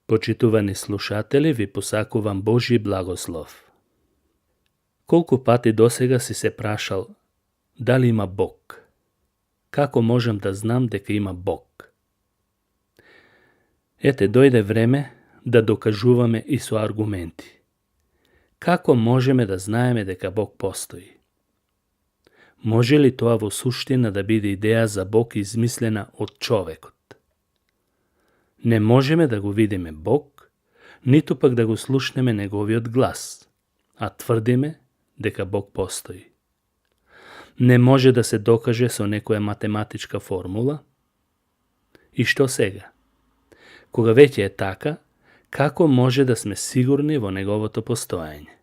Почитувани слушатели, ви посакувам Божи благослов. Колку пати досега си се прашал дали има Бог? Како можам да знам дека има Бог? Ете, дојде време да докажуваме и со аргументи. Како можеме да знаеме дека Бог постои? Може ли тоа во суштина да биде идеја за Бог измислена од човекот? Не можеме да го видиме Бог, ниту пак да го слушнеме неговиот глас, а тврдиме дека Бог постои. Не може да се докаже со некоја математичка формула? И што сега? Кога веќе е така, како може да сме сигурни во неговото постоење?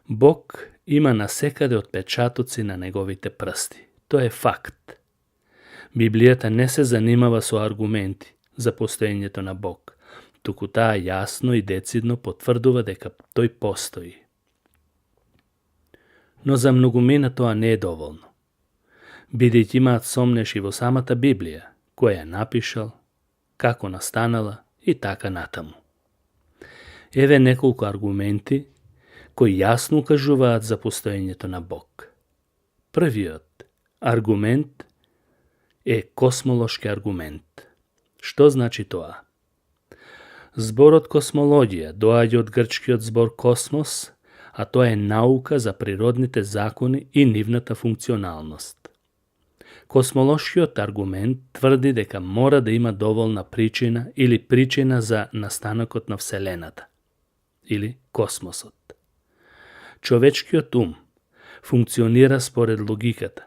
Бог има насекаде отпечатоци на неговите прсти. Тоа е факт. Библијата не се занимава со аргументи за постоењето на Бог, туку таа јасно и децидно потврдува дека тој постои. Но за многумина тоа не е доволно. Бидејќи имаат сомнеш и во самата Библија, која ја напишал, како настанала и така натаму. Еве неколку аргументи кои јасно укажуваат за постоењето на Бог. Првиот аргумент е космолошки аргумент. Што значи тоа? Зборот космологија доаѓа од грчкиот збор космос, а тоа е наука за природните закони и нивната функционалност. Космолошкиот аргумент тврди дека мора да има доволна причина или причина за настанокот на Вселената, или космосот. Човечкиот ум функционира според логиката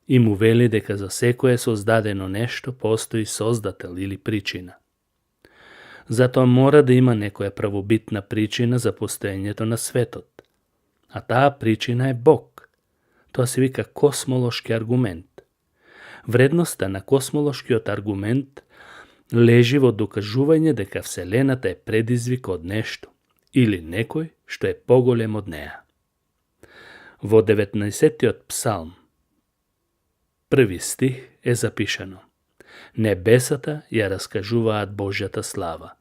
и му вели дека за секое создадено нешто постои создател или причина. Затоа мора да има некоја правобитна причина за постоењето на светот, а таа причина е Бог. Тоа се вика космолошки аргумент. Вредноста на космолошкиот аргумент лежи во докажување дека Вселената е предизвик од нешто или некој што е поголем од неа. Во 19-тиот псалм, први стих е запишано: Небесата ја раскажуваат Божјата слава.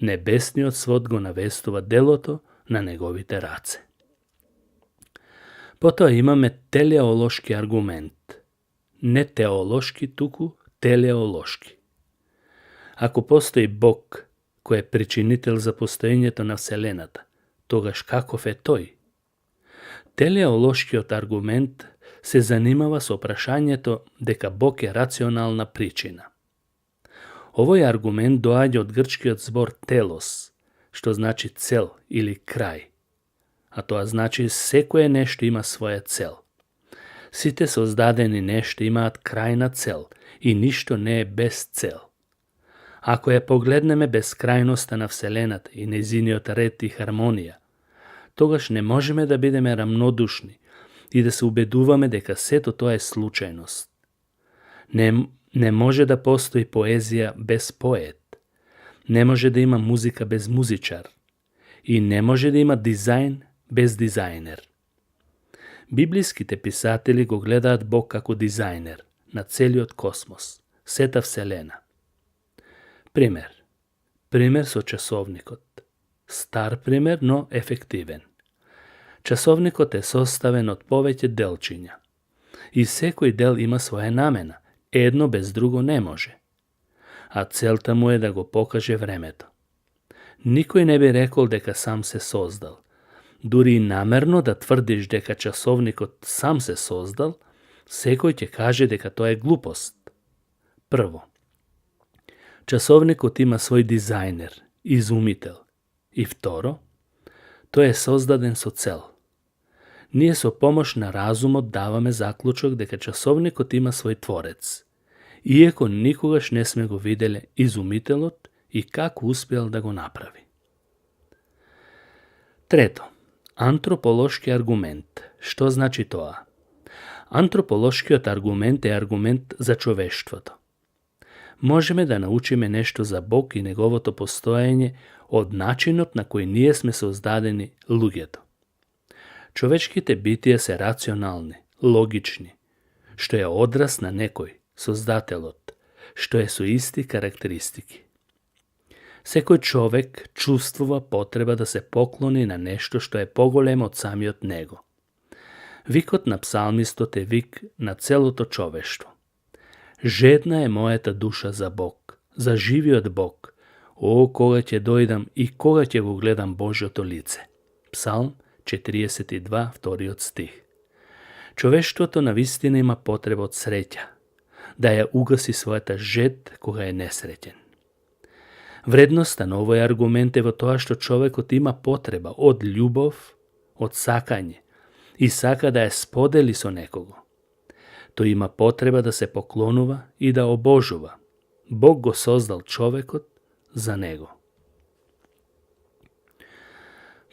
Небесниот свод го навестува делото на неговите раце. Потоа имаме телеолошки аргумент. Не теолошки, туку телеолошки. Ако постои Бог кој е причинител за постоењето на Вселената, тогаш каков е тој? Телеолошкиот аргумент се занимава со прашањето дека Бог е рационална причина. Овој аргумент доаѓа од грчкиот збор телос, што значи цел или крај, а тоа значи секое нешто има своја цел. Сите создадени нешта имаат крајна цел и ништо не е без цел. Ако ја погледнеме безкрајноста на Вселената и нејзиниот ред и хармонија, тогаш не можеме да бидеме рамнодушни и да се убедуваме дека сето тоа е случајност. Не може да постои поезија без поет. Не може да има музика без музичар. И не може да има дизајн без дизајнер. Библиските писатели го гледаат Бог како дизајнер на целиот космос, сета Вселена. Пример со часовникот. Стар пример, но ефективен. Часовникот е составен од повеќе делчиња. И секој дел има своја намена. Едно без друго не може. А целта му е да го покаже времето. Никој не би рекол дека сам се создал. Дури и намерно да тврдиш дека часовникот сам се создал, секој ќе каже дека тоа е глупост. Прво, часовникот има свој дизајнер, изумител. И второ, тој е создаден со цел. Ние со помош на разумот даваме заклучок дека часовникот има свој творец, иако никогаш не сме го виделе изумителот и како успел да го направи. Трето, антрополошки аргумент. Што значи тоа? Антрополошкиот аргумент е аргумент за човештвото. Можеме да научиме нешто за Бог и неговото постоење од начинот на кој ние сме создадени луѓето. Човечките битија се рационални, логични, што е одраз на некој, Создателот, што е со исти карактеристики. Секој човек чувствува потреба да се поклони на нешто што е поголемо од самиот него. Викот на псалмистот е вик на целото човештво. Жедна е мојата душа за Бог, за живиот Бог. О, кога ќе дојдам и кога ќе го гледам Божјото лице. Псалм 42, вториот стих. Човештвото навистина има потреба од среќа, да ја угаси својата жед кога е несреќен. Вредноста на овој аргумент е во тоа што човекот има потреба од љубов, од сакање и сака да ја сподели со некого. Тој има потреба да се поклонува и да обожува. Бог го создал човекот за него.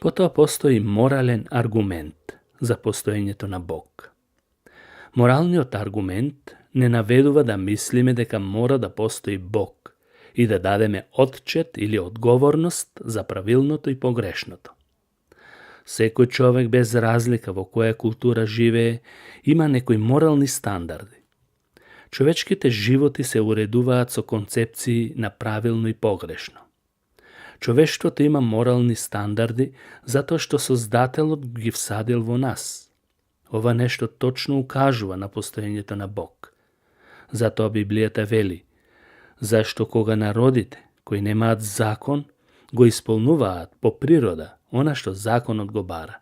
Потоа постои морален аргумент за постоењето на Бог. Моралниот аргумент не наведува да мислиме дека мора да постои Бог и да дадеме отчет или одговорност за правилното и погрешното. Секој човек без разлика во која култура живее има некои морални стандарди. Човечките животи се уредуваат со концепции на правилно и погрешно. Човештвото има морални стандарди затоа што Создателот ги всадил во нас. Ова нешто точно укажува на постоењето на Бог. Затоа Библијата вели: зашто кога народите кои немаат закон го исполнуваат по природа она што законот го бара,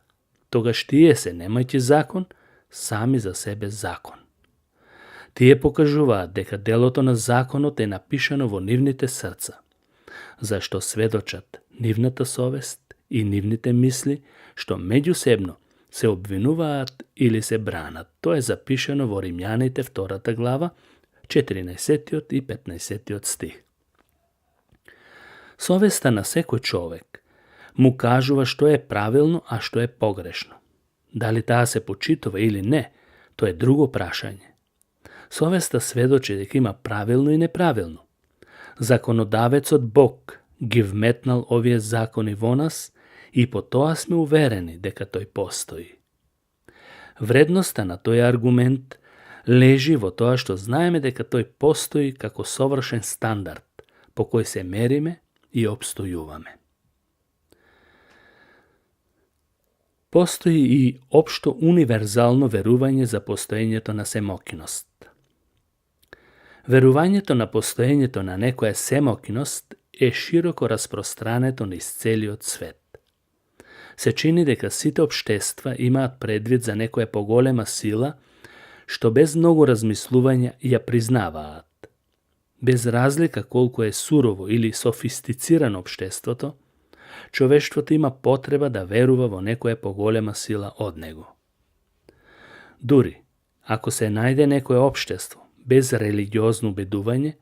тогаш тие се, немајќи закон, сами за себе закон. Тие покажуваат дека делото на законот е напишано во нивните срца, зашто сведочат нивната совест и нивните мисли, што меѓусебно се обвинуваат или се бранат. Тоа е запишано во Римјаните 2 глава, 14 и 15 стих. Совеста на секој човек му кажува што е правилно, а што е погрешно. Дали таа се почитува или не, тоа е друго прашање. Совеста сведочи дека има правилно и неправилно. Законодавецот Бог ги вметнал овие закони во нас и по тоа сме уверени дека тој постои. Вредноста на тој аргумент лежи во тоа што знаеме дека тој постои како совршен стандард по кој се мериме и обстојуваме. Постои и општо универзално верување за постоењето на семокиност. Верувањето на постоењето на некоја семокиност е широко распространето низ целиот свет. Се чини дека сите општества имаат предвид за некоја поголема сила, што без многу размислување ја признаваат. Без разлика колку е сурово или софистицирано општеството, човештвото има потреба да верува во некоја поголема сила од него. Дури, ако се најде некое општество без религиозно убедување,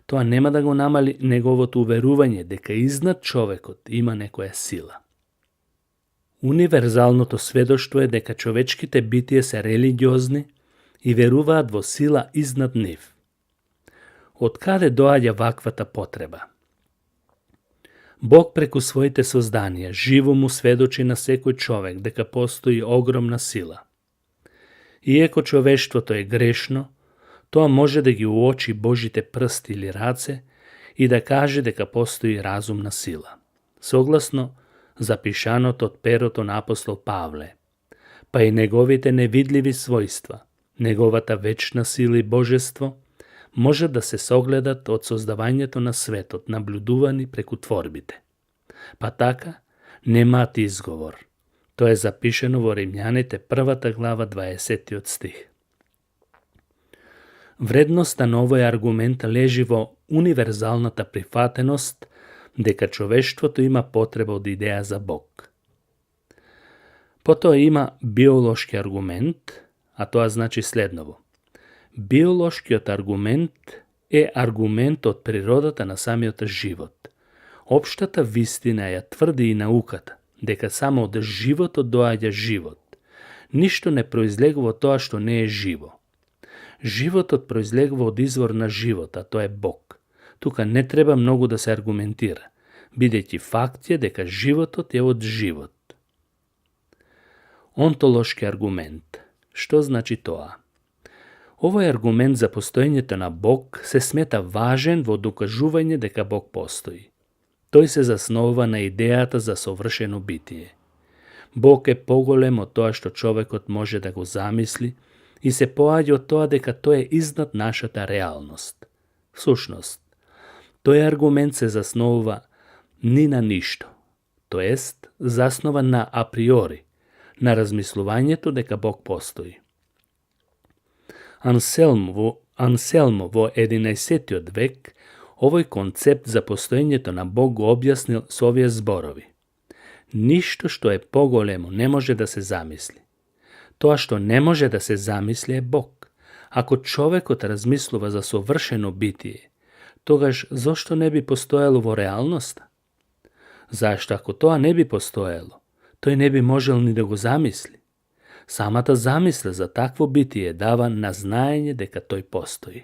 тоа нема да го намали неговото уверување дека изнад човекот има некоја сила. Универзалното сведоштво е дека човечките битија се религиозни и веруваат во сила изнад нив. Од каде доаѓа ваквата потреба? Бог преку своите созданија живо му сведочи на секој човек дека постои огромна сила. Иеко човештвото е грешно, тоа може да ги уочи Божите прсти или раце и да каже дека постои разумна сила. Согласно запишаното од перото на апостол Павле, па и неговите невидливи својства, неговата вечна сила и божество, може да се согледат од создавањето на светот, наблюдувани преку творбите. Па така, немаат изговор. Тоа е запишено во Римјаните 1 глава 20 стих. Вредноста на овој аргумент лежи во универзалната прифатеност дека човештвото има потреба од идеја за Бог. Потоа има биолошки аргумент, а тоа значи следново. Биолошкиот аргумент е аргумент од природата на самиот живот. Општата вистина ја тврди и науката, дека само од животот доаѓа живот. Ништо не произлегува од тоа што не е живо. Животот произлегува од извор на живот, а тоа е Бог. Тука не треба многу да се аргументира, бидејќи факт е дека животот е од живот. Онтолошки аргумент. Што значи тоа? Овој аргумент за постоењето на Бог се смета важен во докажување дека Бог постои. Тој се засновува на идејата за совршено битие. Бог е поголем од тоа што човекот може да го замисли и се поаѓа од тоа дека тој е изнад нашата реалност. Всушност, тој аргумент се засновува ни на ништо, тоест заснован на априори, на размислувањето дека Бог постои. Анселмо во 11. век овој концепт за постоењето на Бог го објаснил со овие зборови. Ништо што е поголемо не може да се замисли. Тоа што не може да се замисли е Бог. Ако човекот размислува за совршено битие, тогаш зошто не би постоело во реалноста? Зашто ако тоа не би постоело, тој не би можел ни да го замисли. Самата замисла за такво битие дава на знаење дека тој постои.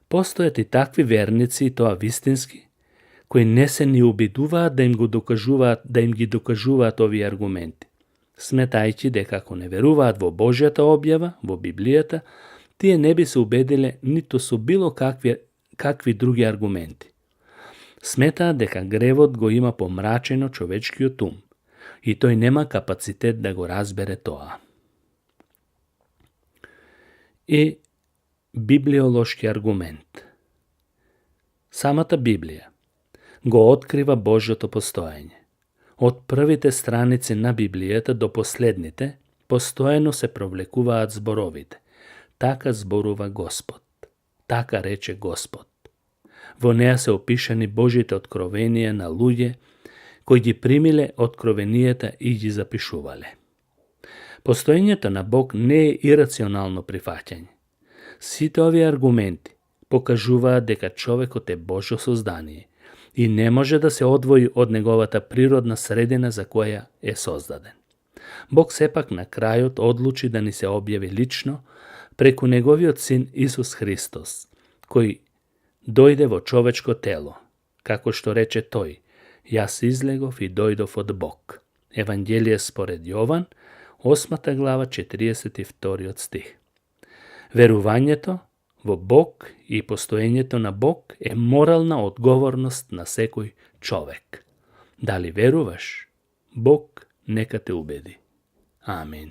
Постојат и такви верници, и тоа вистински, кои не се ни обидуваат да им ги докажуваат овие аргументи, сметајќи дека ако не веруваат во Божјата објава, во Библијата, тие не би се убедиле ниту со било какви други аргументи. Сметаат дека гревот го има помрачено човечкиот ум и тој нема капацитет да го разбере тоа. И библиолошки аргумент. Самата Библија го открива Божјото постоење. Од првите страници на Библијата до последните, постојано се провлекуваат зборовите. Така зборува Господ. Така рече Господ. Во неа се опишани Божите откровенија на луѓе кои ги примиле откровенијата и ги запишувале. Постоењето на Бог не е ирационално прифаќање. Сите овие аргументи покажуваат дека човекот е Божјо создание и не може да се одвои од неговата природна средина за која е создаден. Бог сепак на крајот одлучи да ни се објави лично преку неговиот син Исус Христос, кој дојде во човечко тело, како што рече тој: јас излегов и дојдов од Бог. Евангелие според Јован, 8 глава, 42 стих. Верувањето во Бог и постоењето на Бог е морална одговорност на секој човек. Дали веруваш? Бог нека те убеди. Амин.